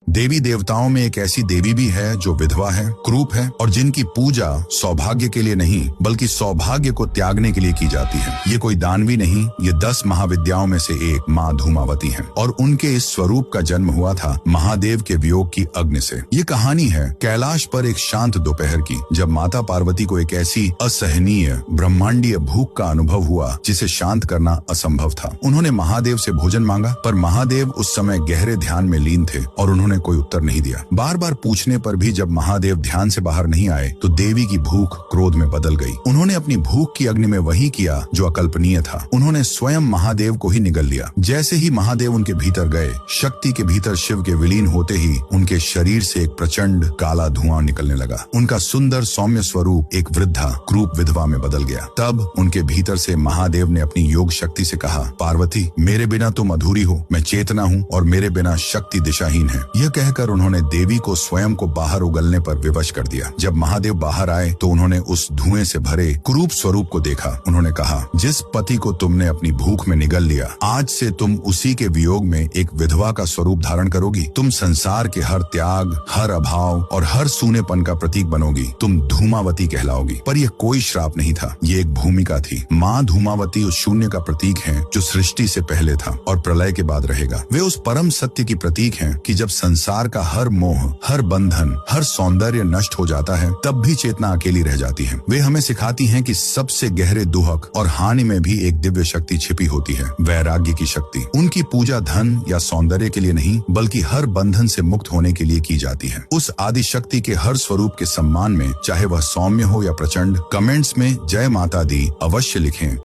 देवी देवताओं में एक ऐसी देवी भी है जो विधवा है, क्रूप है और जिनकी पूजा सौभाग्य के लिए नहीं बल्कि सौभाग्य को त्यागने के लिए की जाती है। ये कोई दानवी नहीं, ये 10 महाविद्याओं में से एक माँ धूमावती है और उनके इस स्वरूप का जन्म हुआ था महादेव के वियोग की अग्नि से। ये कहानी है कैलाश पर एक शांत दोपहर की, जब माता पार्वती को एक ऐसी असहनीय ब्रह्मांडीय भूख का अनुभव हुआ जिसे शांत करना असंभव था। उन्होंने महादेव से भोजन मांगा, पर महादेव उस समय गहरे ध्यान में लीन थे और उन्होंने कोई उत्तर नहीं दिया। बार बार पूछने पर भी जब महादेव ध्यान से बाहर नहीं आए तो देवी की भूख क्रोध में बदल गई। उन्होंने अपनी भूख की अग्नि में वही किया जो अकल्पनीय था। उन्होंने स्वयं महादेव को ही निगल लिया। जैसे ही महादेव उनके भीतर गए, शक्ति के भीतर शिव के विलीन होते ही उनके शरीर से एक प्रचंड काला धुआं निकलने लगा। उनका सुंदर सौम्य स्वरूप एक वृद्धा क्रूप विधवा में बदल गया। तब उनके भीतर से महादेव ने अपनी योग शक्ति से कहा, पार्वती, मेरे बिना तुम अधूरी हो, मैं चेतना हूँ और मेरे बिना शक्ति दिशाहीन है। यह कहकर उन्होंने देवी को स्वयं को बाहर उगलने पर विवश कर दिया। जब महादेव बाहर आए तो उन्होंने उस धुएं से भरे कुरूप स्वरूप को देखा। उन्होंने कहा, जिस पति को तुमने अपनी भूख में निगल लिया, आज से तुम उसी के वियोग में एक विधवा का स्वरूप धारण करोगी। तुम संसार के हर त्याग, हर अभाव और हर सूनेपन का प्रतीक बनोगी। तुम धूमावती कहलाओगी। पर यह कोई श्राप नहीं था, ये एक भूमिका थी। माँ धूमावती उस शून्य का प्रतीक है जो सृष्टि से पहले था और प्रलय के बाद रहेगा। वे उस परम सत्य की प्रतीक हैं कि जब संसार का हर मोह, हर बंधन, हर सौंदर्य नष्ट हो जाता है, तब भी चेतना अकेली रह जाती है। वे हमें सिखाती हैं कि सबसे गहरे दुहक और हानि में भी एक दिव्य शक्ति छिपी होती है, वैराग्य की शक्ति। उनकी पूजा धन या सौंदर्य के लिए नहीं बल्कि हर बंधन से मुक्त होने के लिए की जाती है। उस आदि शक्ति के हर स्वरूप के सम्मान में, चाहे वह सौम्य हो या प्रचंड, कमेंट्स में जय माता दी अवश्य लिखें।